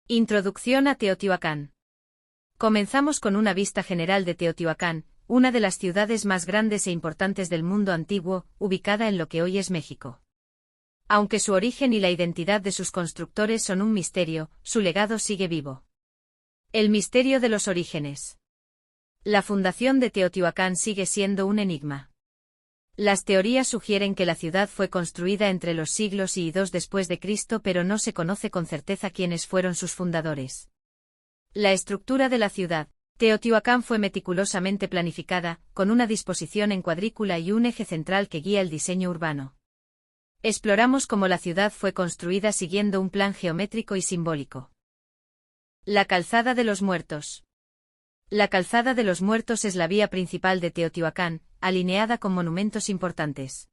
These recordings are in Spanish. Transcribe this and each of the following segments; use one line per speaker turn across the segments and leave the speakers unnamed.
Introducción a Teotihuacán. Comenzamos con una vista general de Teotihuacán, una de las ciudades más grandes e importantes del mundo antiguo, ubicada en lo que hoy es México. Aunque su origen y la identidad de sus constructores son un misterio, su legado sigue vivo. El misterio de los orígenes. La fundación de Teotihuacán sigue siendo un enigma. Las teorías sugieren que la ciudad fue construida entre los siglos I y II después de Cristo, pero no se conoce con certeza quiénes fueron sus fundadores. La estructura de la ciudad. Teotihuacán fue meticulosamente planificada, con una disposición en cuadrícula y un eje central que guía el diseño urbano. Exploramos cómo la ciudad fue construida siguiendo un plan geométrico y simbólico. La Calzada de los Muertos. La Calzada de los Muertos es la vía principal de Teotihuacán, alineada con monumentos importantes.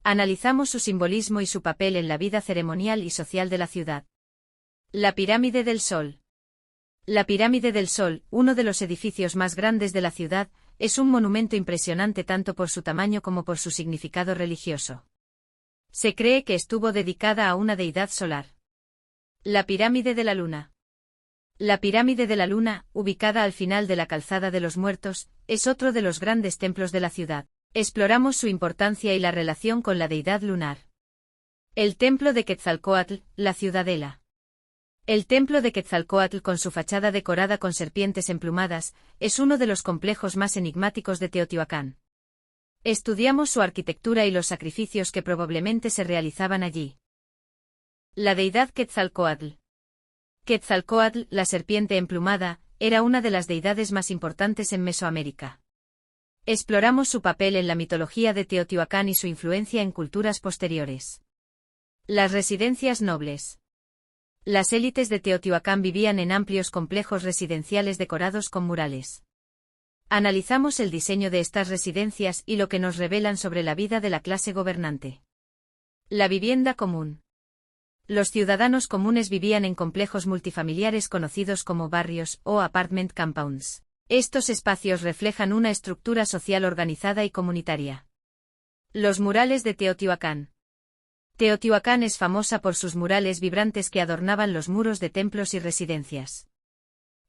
Analizamos su simbolismo y su papel en la vida ceremonial y social de la ciudad. La Pirámide del Sol. La Pirámide del Sol, uno de los edificios más grandes de la ciudad, es un monumento impresionante tanto por su tamaño como por su significado religioso. Se cree que estuvo dedicada a una deidad solar. La Pirámide de la Luna. La Pirámide de la Luna, ubicada al final de la Calzada de los Muertos, es otro de los grandes templos de la ciudad. Exploramos su importancia y la relación con la deidad lunar. El Templo de Quetzalcóatl, la Ciudadela. El Templo de Quetzalcóatl, con su fachada decorada con serpientes emplumadas, es uno de los complejos más enigmáticos de Teotihuacán. Estudiamos su arquitectura y los sacrificios que probablemente se realizaban allí. La deidad Quetzalcóatl. Quetzalcóatl, la serpiente emplumada, era una de las deidades más importantes en Mesoamérica. Exploramos su papel en la mitología de Teotihuacán y su influencia en culturas posteriores. Las residencias nobles. Las élites de Teotihuacán vivían en amplios complejos residenciales decorados con murales. Analizamos el diseño de estas residencias y lo que nos revelan sobre la vida de la clase gobernante. La vivienda común. Los ciudadanos comunes vivían en complejos multifamiliares conocidos como barrios o apartment compounds. Estos espacios reflejan una estructura social organizada y comunitaria. Los murales de Teotihuacán. Teotihuacán es famosa por sus murales vibrantes que adornaban los muros de templos y residencias.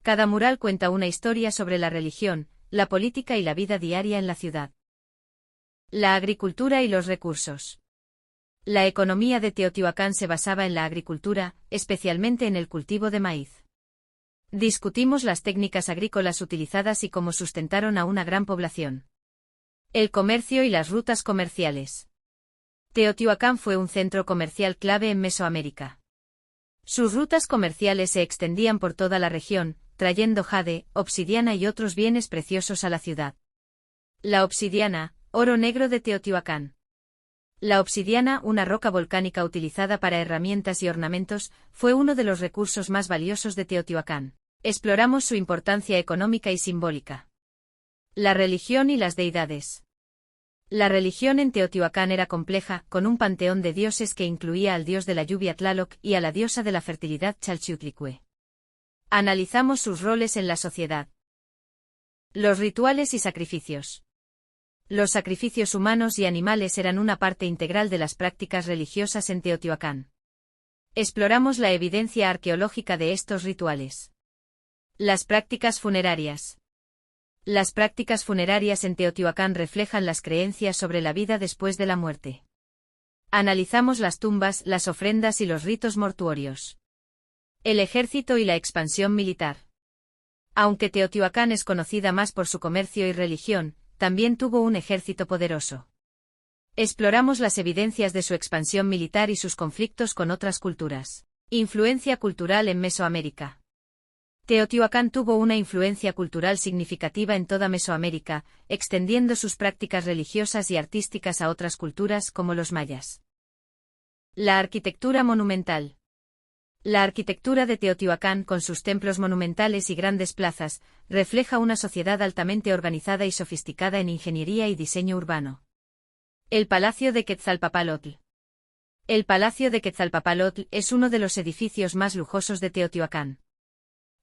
Cada mural cuenta una historia sobre la religión, la política y la vida diaria en la ciudad. La agricultura y los recursos. La economía de Teotihuacán se basaba en la agricultura, especialmente en el cultivo de maíz. Discutimos las técnicas agrícolas utilizadas y cómo sustentaron a una gran población. El comercio y las rutas comerciales. Teotihuacán fue un centro comercial clave en Mesoamérica. Sus rutas comerciales se extendían por toda la región, trayendo jade, obsidiana y otros bienes preciosos a la ciudad. La obsidiana, oro negro de Teotihuacán. La obsidiana, una roca volcánica utilizada para herramientas y ornamentos, fue uno de los recursos más valiosos de Teotihuacán. Exploramos su importancia económica y simbólica. La religión y las deidades. La religión en Teotihuacán era compleja, con un panteón de dioses que incluía al dios de la lluvia Tlaloc y a la diosa de la fertilidad Chalchiuhtlicue. Analizamos sus roles en la sociedad. Los rituales y sacrificios. Los sacrificios humanos y animales eran una parte integral de las prácticas religiosas en Teotihuacán. Exploramos la evidencia arqueológica de estos rituales. Las prácticas funerarias. Las prácticas funerarias en Teotihuacán reflejan las creencias sobre la vida después de la muerte. Analizamos las tumbas, las ofrendas y los ritos mortuorios. El ejército y la expansión militar. Aunque Teotihuacán es conocida más por su comercio y religión, también tuvo un ejército poderoso. Exploramos las evidencias de su expansión militar y sus conflictos con otras culturas. Influencia cultural en Mesoamérica. Teotihuacán tuvo una influencia cultural significativa en toda Mesoamérica, extendiendo sus prácticas religiosas y artísticas a otras culturas como los mayas. La arquitectura monumental. La arquitectura de Teotihuacán, con sus templos monumentales y grandes plazas, refleja una sociedad altamente organizada y sofisticada en ingeniería y diseño urbano. El Palacio de Quetzalpapalotl. El Palacio de Quetzalpapalotl es uno de los edificios más lujosos de Teotihuacán.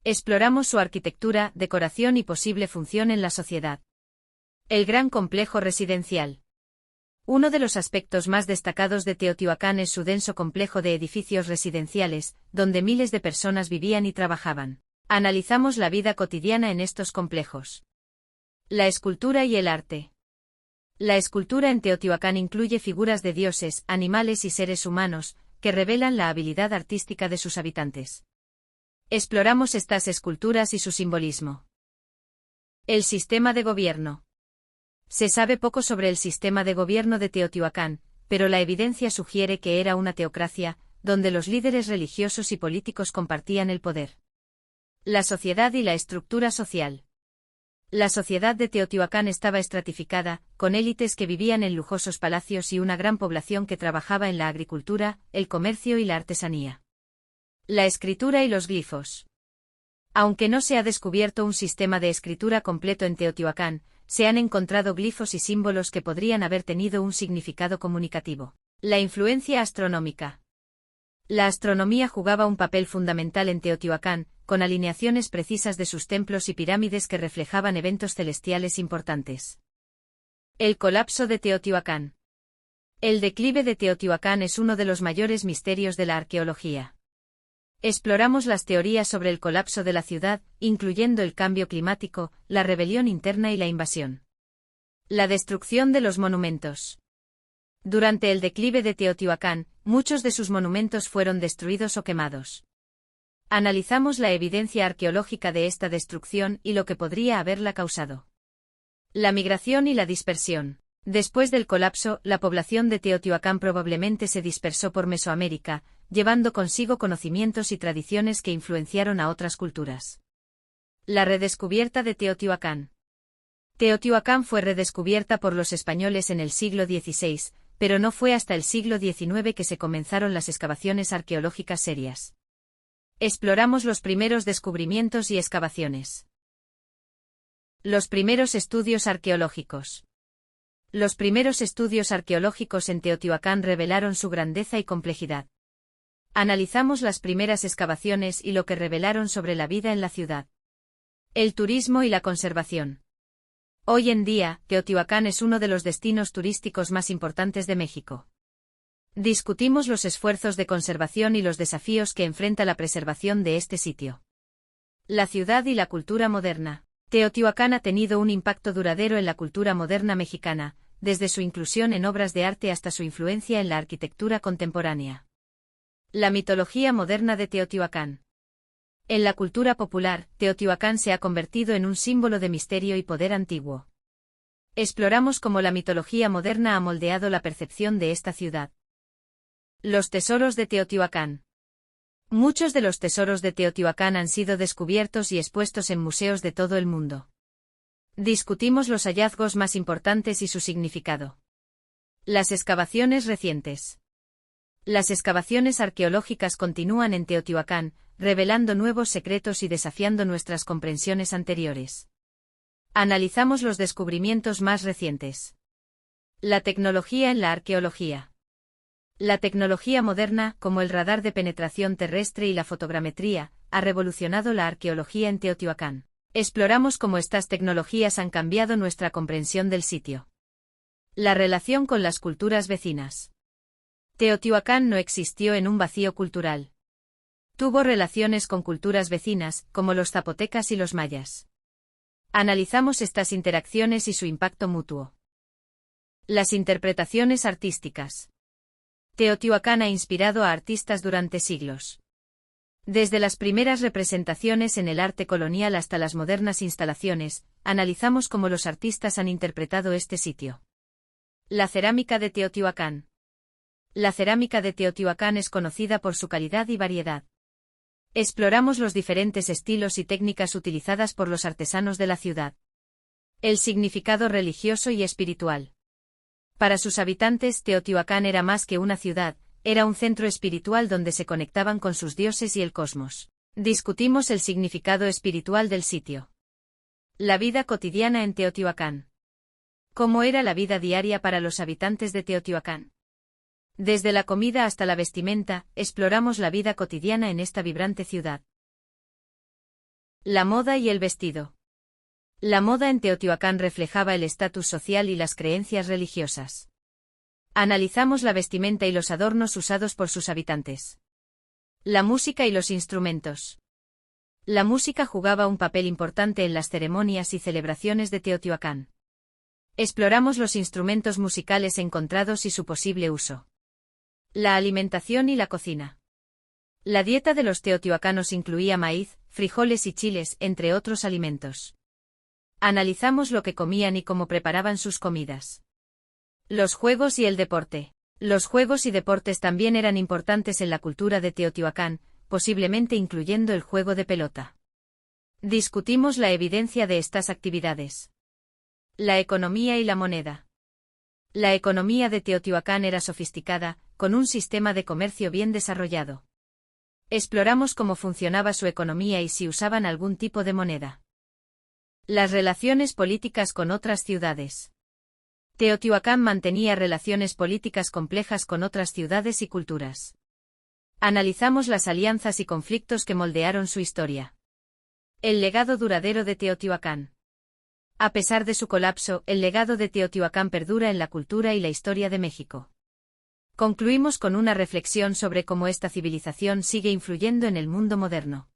Exploramos su arquitectura, decoración y posible función en la sociedad. El gran complejo residencial. Uno de los aspectos más destacados de Teotihuacán es su denso complejo de edificios residenciales, donde miles de personas vivían y trabajaban. Analizamos la vida cotidiana en estos complejos. La escultura y el arte. La escultura en Teotihuacán incluye figuras de dioses, animales y seres humanos, que revelan la habilidad artística de sus habitantes. Exploramos estas esculturas y su simbolismo. El sistema de gobierno. Se sabe poco sobre el sistema de gobierno de Teotihuacán, pero la evidencia sugiere que era una teocracia, donde los líderes religiosos y políticos compartían el poder. La sociedad y la estructura social. La sociedad de Teotihuacán estaba estratificada, con élites que vivían en lujosos palacios y una gran población que trabajaba en la agricultura, el comercio y la artesanía. La escritura y los glifos. Aunque no se ha descubierto un sistema de escritura completo en Teotihuacán, se han encontrado glifos y símbolos que podrían haber tenido un significado comunicativo. La influencia astronómica. La astronomía jugaba un papel fundamental en Teotihuacán, con alineaciones precisas de sus templos y pirámides que reflejaban eventos celestiales importantes. El colapso de Teotihuacán. El declive de Teotihuacán es uno de los mayores misterios de la arqueología. Exploramos las teorías sobre el colapso de la ciudad, incluyendo el cambio climático, la rebelión interna y la invasión. La destrucción de los monumentos. Durante el declive de Teotihuacán, muchos de sus monumentos fueron destruidos o quemados. Analizamos la evidencia arqueológica de esta destrucción y lo que podría haberla causado. La migración y la dispersión. Después del colapso, la población de Teotihuacán probablemente se dispersó por Mesoamérica, llevando consigo conocimientos y tradiciones que influenciaron a otras culturas. La redescubierta de Teotihuacán. Teotihuacán fue redescubierta por los españoles en el siglo XVI, pero no fue hasta el siglo XIX que se comenzaron las excavaciones arqueológicas serias. Exploramos los primeros descubrimientos y excavaciones. Los primeros estudios arqueológicos. Los primeros estudios arqueológicos en Teotihuacán revelaron su grandeza y complejidad. Analizamos las primeras excavaciones y lo que revelaron sobre la vida en la ciudad. El turismo y la conservación. Hoy en día, Teotihuacán es uno de los destinos turísticos más importantes de México. Discutimos los esfuerzos de conservación y los desafíos que enfrenta la preservación de este sitio. La ciudad y la cultura moderna. Teotihuacán ha tenido un impacto duradero en la cultura moderna mexicana, desde su inclusión en obras de arte hasta su influencia en la arquitectura contemporánea. La mitología moderna de Teotihuacán. En la cultura popular, Teotihuacán se ha convertido en un símbolo de misterio y poder antiguo. Exploramos cómo la mitología moderna ha moldeado la percepción de esta ciudad. Los tesoros de Teotihuacán. Muchos de los tesoros de Teotihuacán han sido descubiertos y expuestos en museos de todo el mundo. Discutimos los hallazgos más importantes y su significado. Las excavaciones recientes. Las excavaciones arqueológicas continúan en Teotihuacán, revelando nuevos secretos y desafiando nuestras comprensiones anteriores. Analizamos los descubrimientos más recientes. La tecnología en la arqueología. La tecnología moderna, como el radar de penetración terrestre y la fotogrametría, ha revolucionado la arqueología en Teotihuacán. Exploramos cómo estas tecnologías han cambiado nuestra comprensión del sitio. La relación con las culturas vecinas. Teotihuacán no existió en un vacío cultural. Tuvo relaciones con culturas vecinas, como los zapotecas y los mayas. Analizamos estas interacciones y su impacto mutuo. Las interpretaciones artísticas. Teotihuacán ha inspirado a artistas durante siglos. Desde las primeras representaciones en el arte colonial hasta las modernas instalaciones, analizamos cómo los artistas han interpretado este sitio. La cerámica de Teotihuacán. La cerámica de Teotihuacán es conocida por su calidad y variedad. Exploramos los diferentes estilos y técnicas utilizadas por los artesanos de la ciudad. El significado religioso y espiritual. Para sus habitantes, Teotihuacán era más que una ciudad, era un centro espiritual donde se conectaban con sus dioses y el cosmos. Discutimos el significado espiritual del sitio. La vida cotidiana en Teotihuacán. ¿Cómo era la vida diaria para los habitantes de Teotihuacán? Desde la comida hasta la vestimenta, exploramos la vida cotidiana en esta vibrante ciudad. La moda y el vestido. La moda en Teotihuacán reflejaba el estatus social y las creencias religiosas. Analizamos la vestimenta y los adornos usados por sus habitantes. La música y los instrumentos. La música jugaba un papel importante en las ceremonias y celebraciones de Teotihuacán. Exploramos los instrumentos musicales encontrados y su posible uso. La alimentación y la cocina. La dieta de los teotihuacanos incluía maíz, frijoles y chiles, entre otros alimentos. Analizamos lo que comían y cómo preparaban sus comidas. Los juegos y el deporte. Los juegos y deportes también eran importantes en la cultura de Teotihuacán, posiblemente incluyendo el juego de pelota. Discutimos la evidencia de estas actividades. La economía y la moneda. La economía de Teotihuacán era sofisticada, con un sistema de comercio bien desarrollado. Exploramos cómo funcionaba su economía y si usaban algún tipo de moneda. Las relaciones políticas con otras ciudades. Teotihuacán mantenía relaciones políticas complejas con otras ciudades y culturas. Analizamos las alianzas y conflictos que moldearon su historia. El legado duradero de Teotihuacán. A pesar de su colapso, el legado de Teotihuacán perdura en la cultura y la historia de México. Concluimos con una reflexión sobre cómo esta civilización sigue influyendo en el mundo moderno.